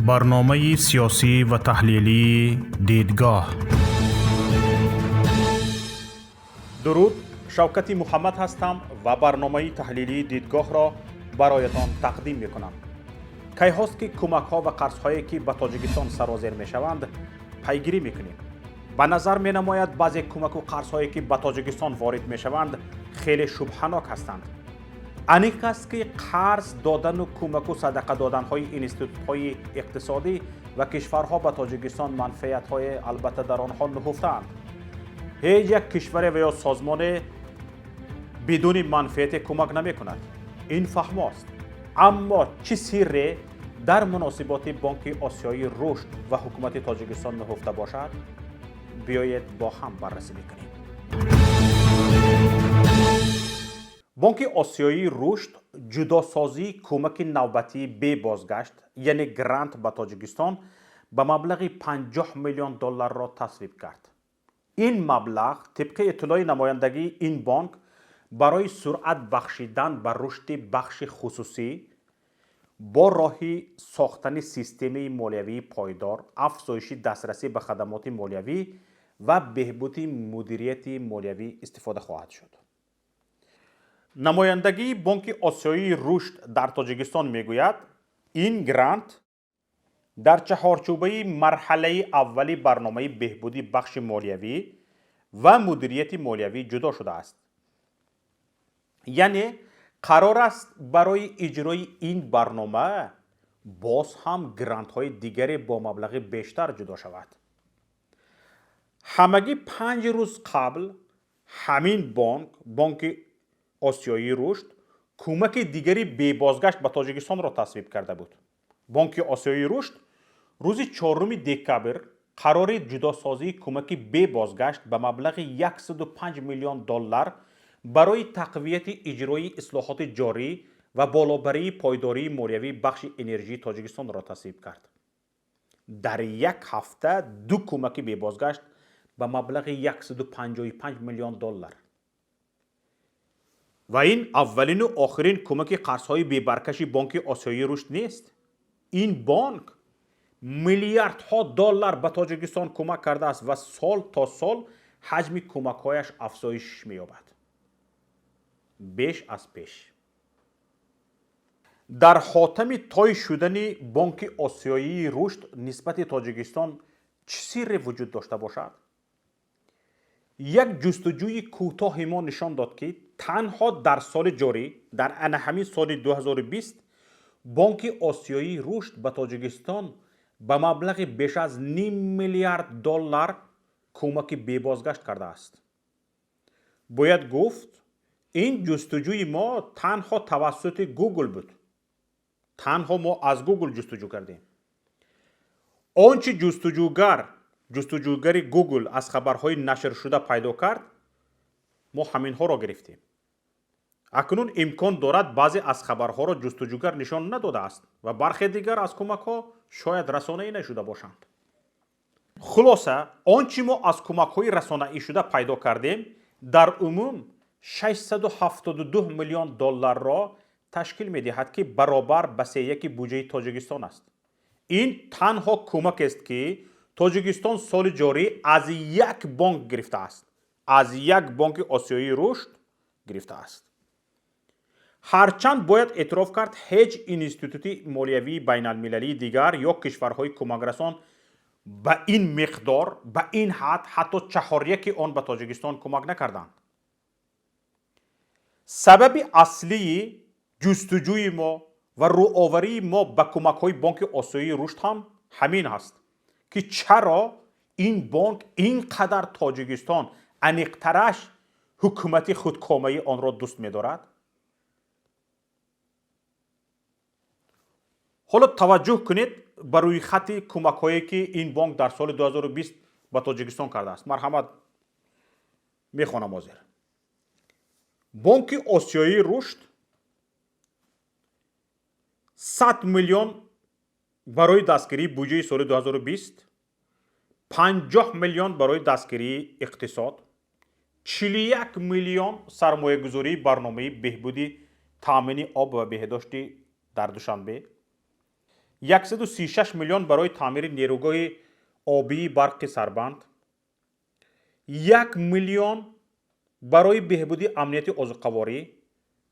برنامه سیاسی و تحلیلی دیدگاه. درود، شوکتی محمد هستم و برنامه تحلیلی دیدگاه را برایتان تقدیم می کنم. کی هاست که کمک ها و قرض هایی که به تاجیکستان سرازیر می شوند پیگیری می کنیم. به نظر می نماید بعضی کمک و قرض هایی که به تاجیکستان وارد می شوند خیلی شبهه‌ناک هستند. انیق است که قرض دادن و کمک و صدقه دادن های اینستیتوت های اقتصادی و کشورها به تاجیکستان منفعت های البته در آنها نهفته اند. هیچ یک کشور و یا سازمان بدون منفعت کمک نمی کند. این فهم است. اما چه سیره در مناسبات بانک آسیایی رشد و حکومت تاجیکستان نهفته باشد؟ بیایید با هم بررسی میکنیم. بانک آسیایی رشد جداسازی کمک نوبتی به بازگشت یعنی گرانت به تاجیکستان به مبلغ 50 میلیون دلار را تصویب کرد. این مبلغ طبق اطلاع نمایندگی این بانک برای سرعت بخشیدن به رشد بخش خصوصی با راهی ساختن سیستم مالیوی پایدار، افزایش دسترسی به خدمات مالیوی و بهبود مدیریت مالیوی استفاده خواهد شد. نمایندگی بانک آسیایی رشد در تاجیکستان میگوید این گرانت در چهارچوبه مرحله اولی برنامه بهبودی بخش مالیوی و مدیریت مالیوی جدا شده است. یعنی قرار است برای اجرای این برنامه باز هم گرانت های دیگری با مبلغ بیشتر جدا شود. همگی 5 روز قبل همین بانک آسیایی رشد کمک دیگری به بازگشت به تاجیکستان را تصویب کرده بود. بانک آسیایی رشد روز 4 دکبر قرار جداسازی کمک به بازگشت به مبلغ 105 میلیون دلار برای تقویت اجرای اصلاحات جاری و بالابری پایداری مالیوی بخش انرژی تاجیکستان را تصویب کرد. در یک هفته 2 کمک به بازگشت به مبلغ 155 میلیون دلار. و این اولین و آخرین کمک قرض‌های بی‌برکش بانک آسیایی رشد نیست. این بانک میلیاردها دلار به تاجیکستان کمک کرده است و سال تا سال حجم کمک‌هایش افزایش می‌یابد. بیش از پیش. در حاتم تای شدن بانک آسیایی رشد نسبت تاجیکستان چه سری وجود داشته باشد؟ یک جستجوی کوتاه ما نشان داد که تنها در سال جاری در همین سال 2020 بانک آسیایی رشد به تاجیکستان به مبلغ بیش از نیم میلیارد دلار کمک به بازگشت کرده است. باید گفت این جستجوی ما تنها توسط گوگل بود. تنها ما از گوگل جستجو کردیم. آنچه جستجوگر گوگل از خبرهای نشر شده پیدا کرد ما همین ها را گرفتیم. اکنون امکان دارد بعضی از خبرها را جستجوگر نشان نداده است و برخی دیگر از کمک ها شاید رسانه‌ای نشده باشند. خلاصه آنچه ما از کمک های رسانه‌ای شده پیدا کردیم در عموم 672 میلیون دلار را تشکیل می دهد که برابر به 3.1 بودجه تاجیکستان است. این تنها کمک است که تاجیکستان سال جاری از یک بانک گرفته است. از یک بانک آسیایی رشد گرفته است. هرچند باید اعتراف کرد هیچ اینستیتوت مالیوی بین المللی دیگر یا کشورهای کمک رسان به این مقدار، به این حد، حتی 4/1 آن به تاجیکستان کمک نکردند. سبب اصلی جستجوی ما و روآوری ما به کمک های بانک آسیایی رشد هم همین است که چرا این بانک اینقدر تاجیکستان انیقترش حکومت خودکامه آن را دوست می دارد. حالا توجه کنید بر روی خط کمک هایی که این بانک در سال 2020 به تاجیکستان کرده است. مرحمت میخوانم حاضر. بانک آسیایی رشد 100 میلیون برای دستگیری بودجه سال 2020، 50 میلیون برای دستگیری اقتصاد، 41 میلیون سرمایه گذاری برنامه بهبودی تامین آب و بهداشت در دوشنبه، 136 миллион барои таъмири нерӯгоҳи обии барқи Сарбанд, 1 миллион барои беҳбуди амнияти озуқаворӣ,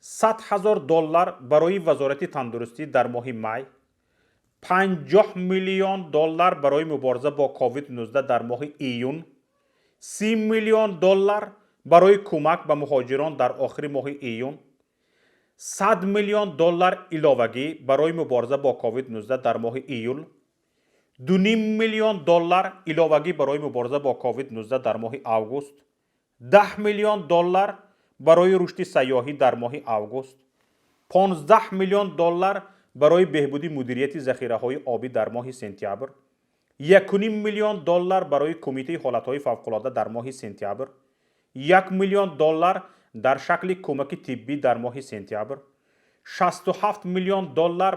$100,000 барои вазорати тандурустӣ дар моҳи май, $50 миллион барои мубориза бо COVID-19 дар моҳи июн, $30 миллион барои кӯмак ба муҳоҷирон дар охири моҳи июн, $100 миллион иловагӣ барои мубориза бо COVID-19 дар моҳи июл, $2.5 миллион иловагӣ барои мубориза бо COVID-19 дар моҳи август, $10 миллион барои рушди сайёҳӣ дар моҳи август, $15 миллион барои беҳбуди мудирияти захираҳои обӣ дар моҳи сентябр, $1.5 миллион барои кумитаи ҳолатҳои фавқулодда дар моҳи сентябр, $1 миллион дар шакли кӯмаки тиббӣ дар моҳи сентябр, $67 миллион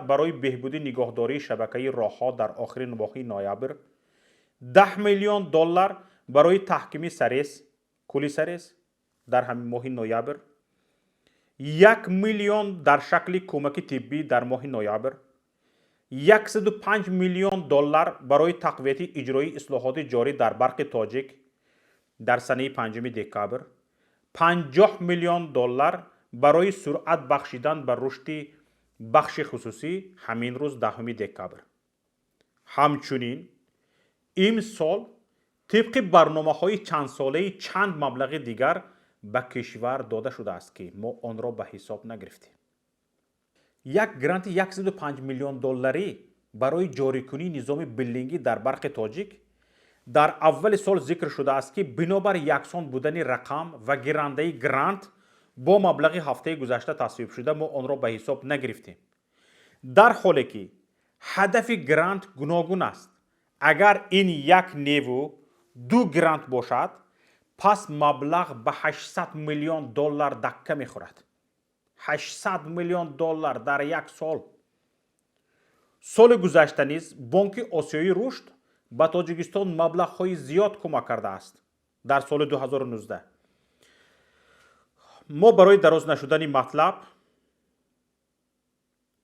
барои беҳбуди нигоҳдории шабакаи роҳҳо дар охири моҳи ноябр, $10 миллион барои таҳкими кӯли сарес дар ҳамин моҳи ноябр, $1 миллион дар шакли кӯмаки тиббӣ дар моҳи ноябр, $105 миллион барои тақвияти иҷрои ислоҳоти ҷорӣ дар барқи тоҷик дар санаи 5 декабр, $50 миллион барои суръат бахшидан ба рушди бахши хусусӣ ҳамин рӯз 10 декабр. ҳамчунин имсол тибқи барномаҳои чандсолаи чанд маблағи дигар ба кишвар дода шудааст ки мо онро ба ҳисоб нагирифтем. як гранти $105 миллион барои ҷорикунии низоми биллингӣ дар барқи тоҷик дар аввали сол зикр шудааст ки бинобар яксон будани рақам ва гирандаи грант бо маблағи ҳафтаи гузашта тасвиб шуда мо онро ба ҳисоб нагирифтем. дар ҳоле ки ҳадафи грант гуногун аст, агар ин як неву ду грант бошад, пас маблағ ба $800 миллион дакка мехӯрад. $800 миллион дар як сол. соли гузашта низ Бонки Осиёии Рушд ба Тоҷикистон маблағҳои зиёд кӯмак кардааст. дар соли 2019 мо барои дароз нашудани матлаб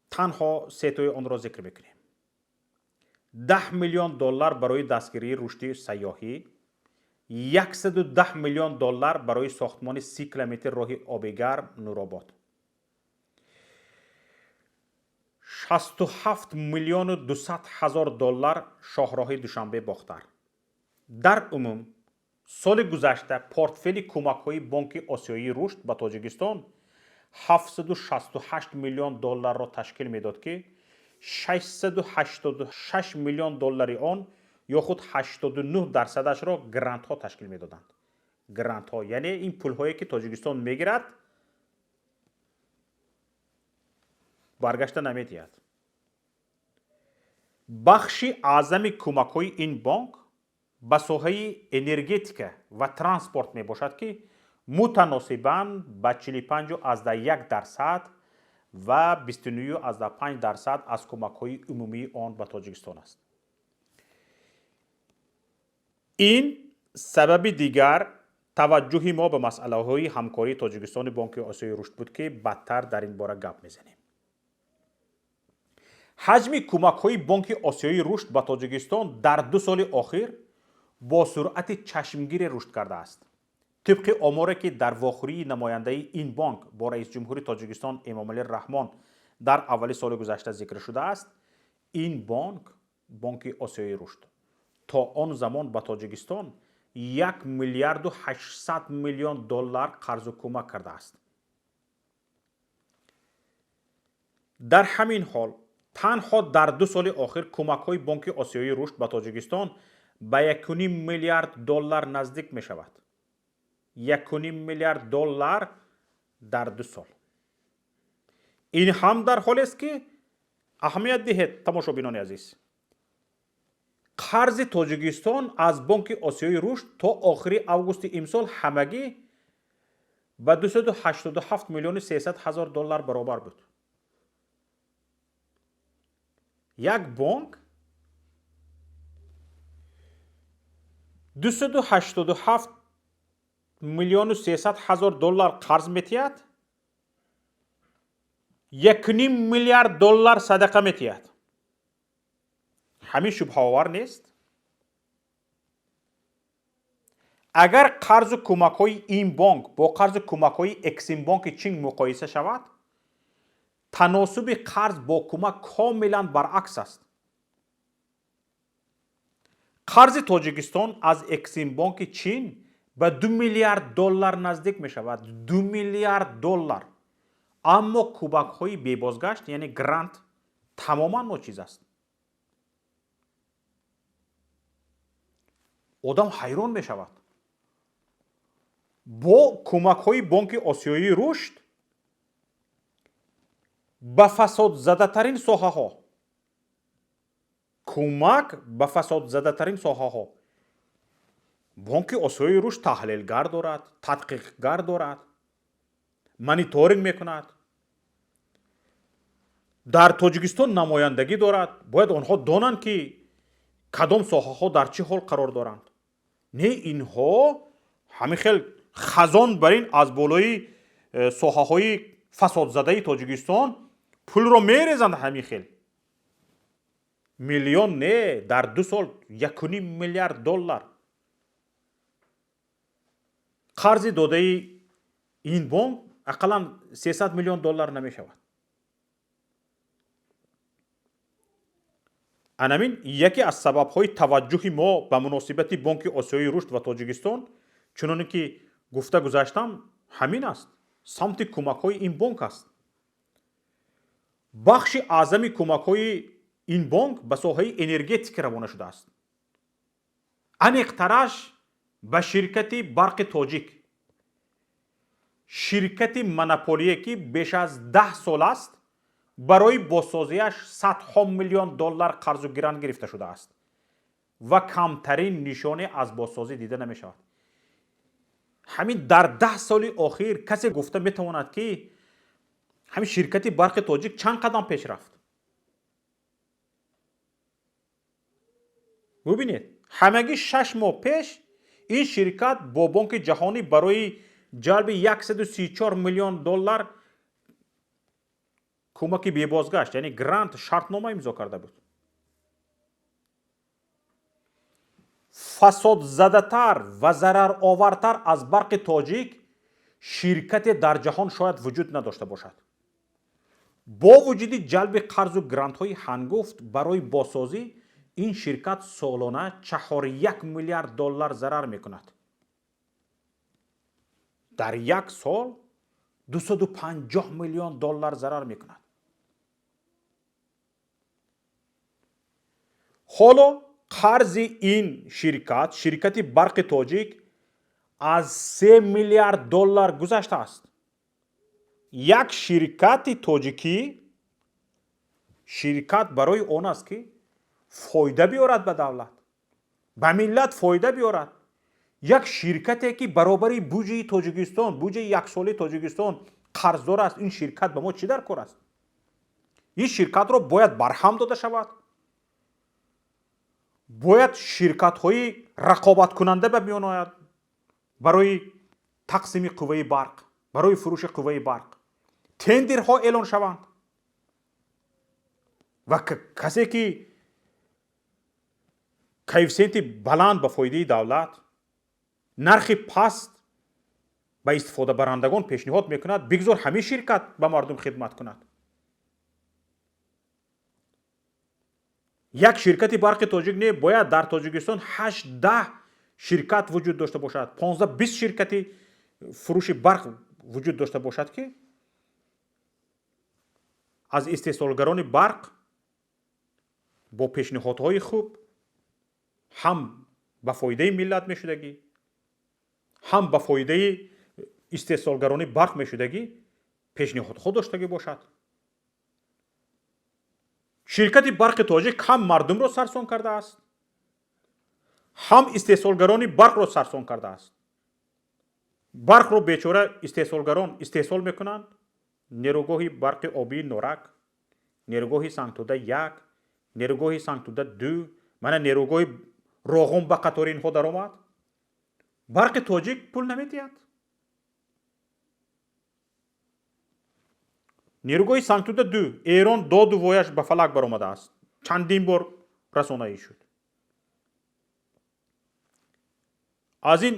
танҳо сетои онро зикр мекунем. $10 миллион барои дастгирии рушди сайёҳӣ, $110 миллион барои сохтмони 30 километр роҳи обигарм Нуробод, $67 миллиону 200 ҳазор шоҳроҳи Душанбе Бохтар. дар умум соли гузашта портфели кӯмакҳои Бонки Осиёии Рушд ба Тоҷикистон $768 миллион ташкил медод ки $686 миллион он ё худ 89%-ашро грантҳо ташкил медоданд. грантҳо яъне ин пулҳое ки Тоҷикистон мегирад баргашта наметиҳад. бахши аъзами кӯмакҳои ин бонк ба соҳаи энергетика ва транспорт мебошад ки мутаносибан ба 45.1% ва 29.5% аз кӯмакҳои умумии он ба Тоҷикистон аст. ин сабаби дигар таваҷҷӯҳи мо ба масъалаҳои ҳамкории Тоҷикистони Бонки Осиёии Рушд буд ки бадтар дар ин бора гап мезанем. ҳаҷми кӯмакҳои Бонки Осиёии Рушд ба Тоҷикистон дар 2 соли охир бо суръати чашмгире рушд кардааст. тибқи оморе ки дар вохӯрии намояндаи ин бонк бо раисҷумҳури Тоҷикистон Эмомалӣ Раҳмон дар аввали соли гузашта зикр шудааст, ин бонк, Бонки Осиёии Рушд, то он замон ба Тоҷикистон $1 миллиарду 800 миллион қарзу кӯмак кардааст. дар ҳамин ҳол танҳо дар 2 соли охир кӯмакҳои Бонки Осиёии Рушд ба Тоҷикистон ба $1.5 миллиард наздик мешавад. $1.5 миллиард дар 2 сол. ин ҳам дар ҳолест ки аҳамият диҳед тамошобинони азиз. қарзи Тоҷикистон аз Бонки Осиёии Рушд то охири августи имсол ҳамагӣ ба $287 миллиону 300 ҳазор баробар буд. як бонк 287 миллиону 300 ҳазор қарз метиҳад, $1.5 миллиард садақа метиҳад. ҳамин шубҳаовар нест? агар қарзу кӯмакҳои ин бонк бо қарзу кӯмакҳои Эксимбонки Чин муқоиса шавад, таносуби қарз бо кӯмак комилан баръакс аст. қарзи Тоҷикистон аз Эксимбонки Чин ба $2 миллиард наздик мешавад. $2 миллиард. аммо кӯмакҳои бебозгашт, яъне грант, тамоман ночиз аст. одам ҳайрон мешавад. бо кӯмакҳои Бонки Осиёии Рушд ба фасодзадатарин соҳаҳо, кӯмак ба фасодзадатарин соҳаҳо, Бонки Осиёии Рушд таҳлилгар дорад, тадқиқгар дорад, мониторинг мекунад, дар Тоҷикистон намояндагӣ дорад. бояд онҳо донанд ки кадом соҳаҳо дар чӣ ҳол қарор доранд. не инҳо ҳамин хел хазон бар ин аз болои соҳаҳои фасодзадаи Тоҷикистон пулро мерезанд. ҳамин хел миллион не, дар 2 сол $1.5 миллиард қарзи додаи ин бонк ақаллан $300 миллион намешавад. анамин яке аз сабабҳои таваҷҷӯҳи мо ба муносиботи Бонки Осиёии Рушд ва Тоҷикистон, чуноне ки гуфта гузаштам, ҳамин аст. самти кӯмакҳои ин бонк аст. бахши аъзами кӯмакҳои ин бонк ба соҳаи энергетика равона шудааст. аниқтараш ба ширкати барқи тоҷик, ширкати монополие ки беш аз 10 сол аст, барои бозсозиаш $100 миллион қарзу гирант гирифта шудааст ва камтарин нишоне аз бозсозӣ дида намешавад. ҳамин дар 10 соли охир касе гуфта метавонад ки ҳамин ширкати барқи тоҷик чанд қадам пеш рафт? бубинед, ҳамагӣ 6 моҳ пеш ин ширкат бо Бонки ҷаҳонӣ барои ҷалби $134 миллион кӯмаки бебозгашт, яъне грант, шартнома имзо карда буд. фасодзадатар ва зараровартар аз барқи тоҷик ширкате дар ҷаҳон шояд вуҷуд надошта бошад. бо вуҷуди ҷалби қарзу грантҳои ҳангуфт барои бозсозӣ, ин ширкат солона $4.1 миллиард зарар мекунад. дар як сол $250 миллион зарар мекунад. ҳоло қарзи ин ширкат, ширкати барқи тоҷик, аз $3 миллиард гузаштааст. як ширкати тоҷикӣ, ширкат барои он аст ки фоида биёрад ба давлат, ба миллат фоида биёрад. як ширкате ки баробари буҷаи Тоҷикистон, буҷаи яксоли Тоҷикистон қарздор аст, ин ширкат ба мо чӣ дар кор аст? ин ширкатро бояд барҳам дода шавад. бояд ширкатҳои рақобаткунанда ба миён ояд барои тақсими қувваи барқ, барои фурӯши қувваи барқ. тендерҳо эълон шаванд ва касе ки коэффисиенти баланд ба фоидаи давлат, нархи паст ба истифодабарандагон пешниҳод мекунад, бигзор ҳамин ширкат ба мардум хидмат кунад. як ширкати барқи тоҷик не бояд дар Тоҷикистон 8-10 ширкат вуҷуд дошта бошад, 15-20 ширкати фурӯши барқ вуҷуд дошта бошад ки аз истеҳсолгарони барқ бо пешниҳодҳои хуб ҳам ба фоидаи миллат мешудагӣ, ҳам ба фоидаи истеҳсолгарони барқ мешудагӣ пешниҳодҳо доштагӣ бошад. ширкати барқи тоҷик ҳам мардумро сарсон кардааст, ҳам истеҳсолгарони барқро сарсон кардааст. барқро бечора истеҳсолгарон истеҳсол мекунанд. нерӯгоҳи барқи обии Норак, нерӯгоҳи Сангтуда 1, нерӯгоҳи Сангтуда 2, мана нерӯгоҳи Роғун ба қатори инҳо даромад. барқи тоҷик пул наметиҳад. нерӯгоҳи Сангтуда 2, Эрон доду вояш ба фалак баромадааст. чандин бор расонаӣ шуд. аз ин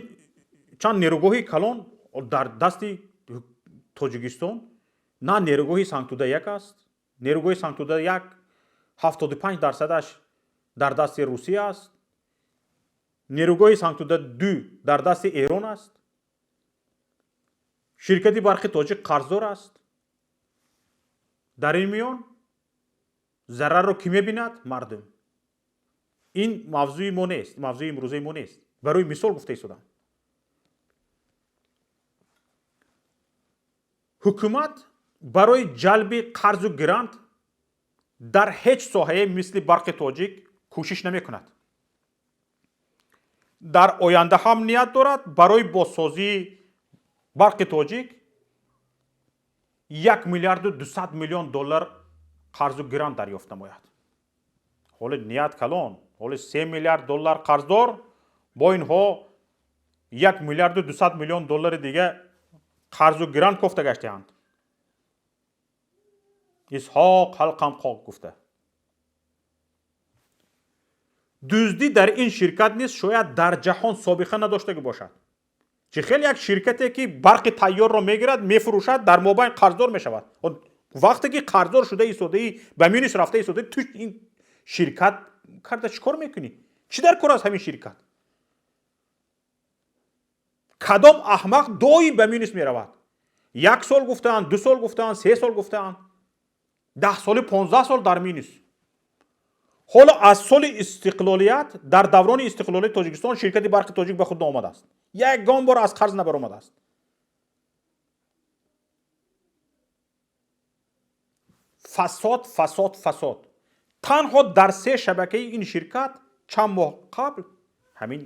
чанд нерӯгоҳи калон дар дасти тоҷикистон на нерӯгоҳи сангтуда як аст. нерӯгоҳи сангтуда як 75% дар дасти русия аст. нерӯгоҳи сангтуда 2 дар дасти эрон аст. ширкати барқи тоҷик қарздор аст. дар ин миён зарарро кӣ мебинад? мардум. ин мавзӯи мо нест, мавзӯи имрӯзаи мо нест. барои мисол гуфта истодам. ҳукумат барои ҷалби қарзу грант дар ҳеҷ соҳае мисли барқи тоҷик кӯшиш намекунад. дар оянда ҳам ният дорад барои бозсозии барқи тоҷик 1 миллиарду 200 миллион доллар қарзу грант дарёфт намояд. ҳоли ният калон, ҳоли 3 миллиард доллар қарздор бо инҳо 1 миллиарду 200 миллион доллари дига қарзу грант кофта гаштаанд. исҳоқ ҳалқам қоқ гуфта. дуздӣ дар ин ширкат низ шояд дар ҷаҳон собиқа надоштагӣ бошад. чӣ хел як ширкате ки барқи тайёрро мегирад, мефурӯшад, дар мобайн қарздор мешавад. вақте ки қарздор шуда истодаӣ, ба миёниш рафта истодаӣ, ту ин ширкат карда чӣ кор мекунӣ? чӣ дар кор аст ҳамин ширкат? кадом аҳмақ доим ба миёниш меравад? 1 сол гуфтаанд, 2 сол гуфтаанд, 3 сол гуфтаанд, 10 соли 15 сол дар миёнис. ҳоло аз соли истиқлолият, дар даврони истиқлолияти Тоҷикистон ширкати барқи тоҷик ба худ наомадааст. ягон бор аз қарз набаромадааст. фасод, фасод, фасод. танҳо дар 3 шабакаи ин ширкат чанд моҳ қабл, ҳамин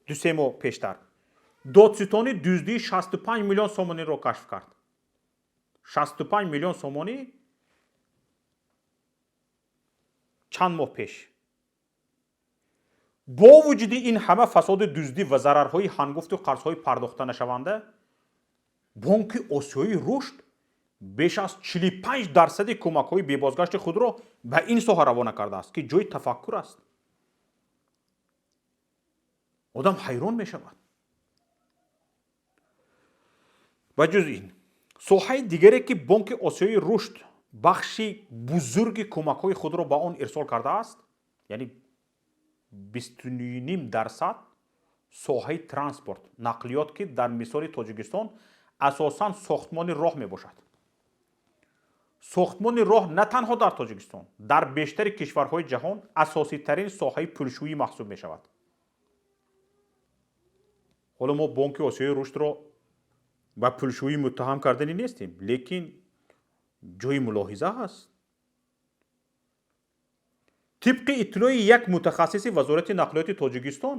2-3 моҳ пештар, додситони дуздии 65 миллион сомониро кашф кард. 65 миллион сомонӣ чанд моҳ пеш. бо вуҷуди ин ҳама фасоди дуздӣ ва зарарҳои ҳангуфту қарзҳои пардохтанашаванда, Бонки Осиёии Рушд беш аз 45% кӯмакҳои бебозгашти худро ба ин соҳа равона кардааст, ки ҷои тафаккур аст. одам ҳайрон мешавад. ба ҷуз ин, соҳаи дигаре ки Бонки Осиёии Рушд бахши бузурги кӯмакҳои худро ба он ирсол кардааст, яъне 29% соҳаи транспорт, нақлиёт, ки дар мисоли Тоҷикистон асосан сохтмони роҳ мебошад. сохтмони роҳ на танҳо дар Тоҷикистон, дар бештари кишварҳои ҷаҳон асоситарин соҳаи пулшӯӣ маҳсуб мешавад. ҳоло мо Бонки Осиёии Рушдро ба пулшӯӣ муттаҳам кардани нестем, лекин ҷои мулоҳиза ҳаст. тибқи иттилои як мутахассиси вазорати нақлиёти Тоҷикистон,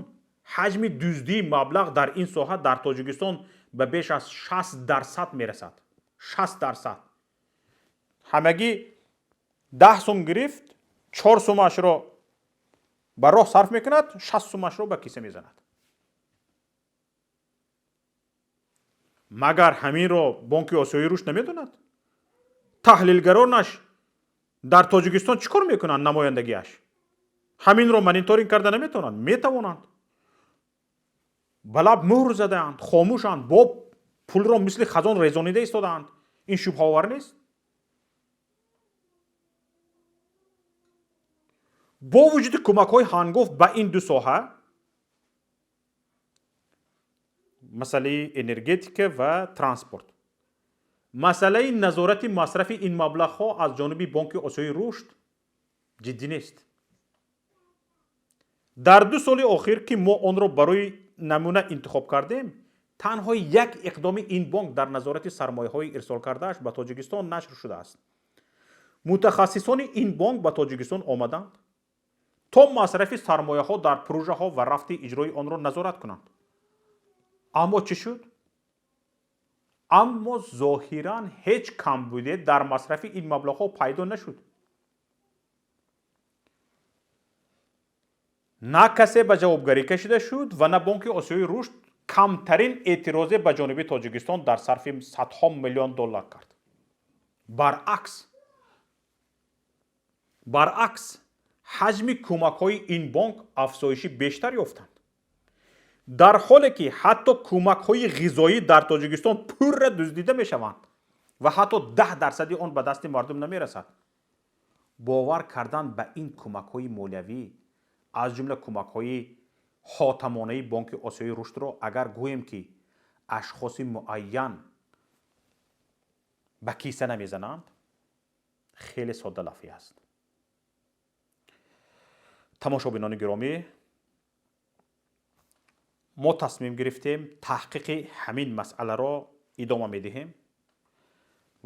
ҳаҷми дуздии маблағ дар ин соҳа дар Тоҷикистон ба беш аз 60% мерасад. 60%. ҳамагӣ 10 сум гирифт, 4 сумашро ба роҳ сарф мекунад, 60 сумашро ба киса мезанад. магар ҳаминро Бонки Осиёии Рушд намедонад? таҳлилгаронаш дар Тоҷикистон чӣ кор мекунанд? намояндагиаш ҳаминро мониторинг карда наметавонанд? метавонанд. ба лаб муҳр задаанд, хомӯшанд, бо пулро мисли хазон резонида истодаанд. ин шубҳаовар нест? бо вуҷуди кӯмакҳои ҳангуфт ба ин ду соҳа, масъалаи энергетика ва транспорт, масъалаи назорати масрафи ин маблағҳо аз ҷониби Бонки Осиёии Рушд ҷиддӣ нест. дар 2 соли охир ки мо онро барои намуна интихоб кардем, танҳо як иқдоми ин бонк дар назорати сармояҳои ирсолкардааш ба Тоҷикистон нашр шудааст. мутахассисони ин бонк ба Тоҷикистон омаданд то масрафи сармояҳо дар пурӯжаҳо ва рафти иҷрои онро назорат кунанд. аммо чӣ шуд? аммо зоҳиран ҳеҷ камбуде дар масрафи ин маблағҳо пайдо нашуд. на касе ба ҷавобгарӣ кашида шуд ва на Бонки Осиёии Рушд камтарин эътирозе ба ҷониби Тоҷикистон дар сарфи садҳо миллион доллар кард. баръакс ҳаҷми кӯмакҳои ин бонк афзоиши бештар ёфтанд, дар ҳоле ки ҳатто кӯмакҳои ғизоӣ дар тоҷикистон пурра дуздида мешаванд ва ҳатто 10% он ба дасти мардум намерасад. бовар кардан ба ин кӯмакҳои молиявӣ аз ҷумла кӯмакҳои ҳотамонаи Бонки Осиёии Рушдро агар гӯем ки ашхоси муайян ба киса намезананд, хеле содда лафӣ аст. тамошобинони гиромӣ, мо тасмим гирифтем таҳқиқи ҳамин масъаларо идома медиҳем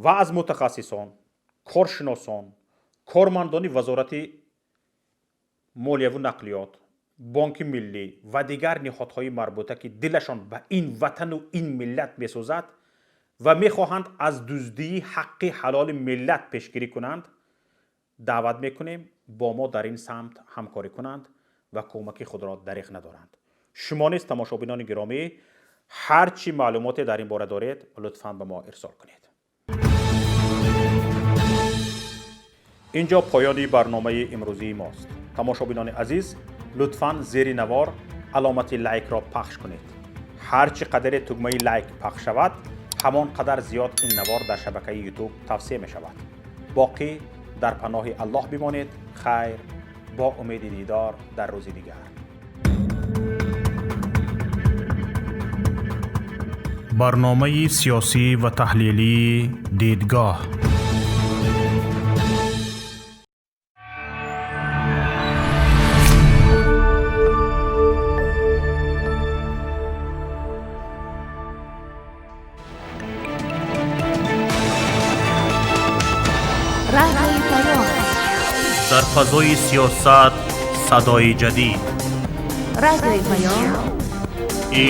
ва аз мутахассисон, коршиносон, кормандони вазорати молияву нақлиёт, бонки миллӣ ва дигар ниҳодҳои марбута ки дилашон ба ин ватану ин миллат месӯзад ва мехоҳанд аз дуздии ҳаққи ҳалоли миллат пешгирӣ кунанд, даъват мекунем бо мо дар ин самт ҳамкорӣ кунанд ва кӯмаки худро дариғ надоранд. шумо низ тамошобинони гиромӣ, ҳар чӣ маълумоте дар ин бора доред, лутфан ба мо ирсол кунед. инҷо поёни барномаи имрӯзии мост. тамошобинони азиз, лутфан зери навор аломати лайкро пахш кунед. ҳар чӣ қадаре тугмаи лайк пахш шавад, ҳамон қадар зиёд ин навор дар шабакаи ютуб тавсеъ мешавад. боқӣ дар паноҳи аллоҳ бимонед. хайр, бо умеди дидор дар рӯзи дигар. барномаи сиёсӣ ва таҳлилии дидгоҳ. радиои Payom. дар фазои сиёсат садои ҷадид. радиои Payom.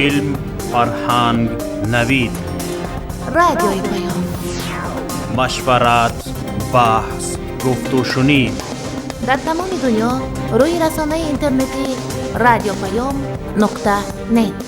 илм, фарҳанг, навид. радиои Payom. машварат, баҳс, гуфтушунид. дар тамоми дунё рӯи расонаи интернетии радиопayom.net.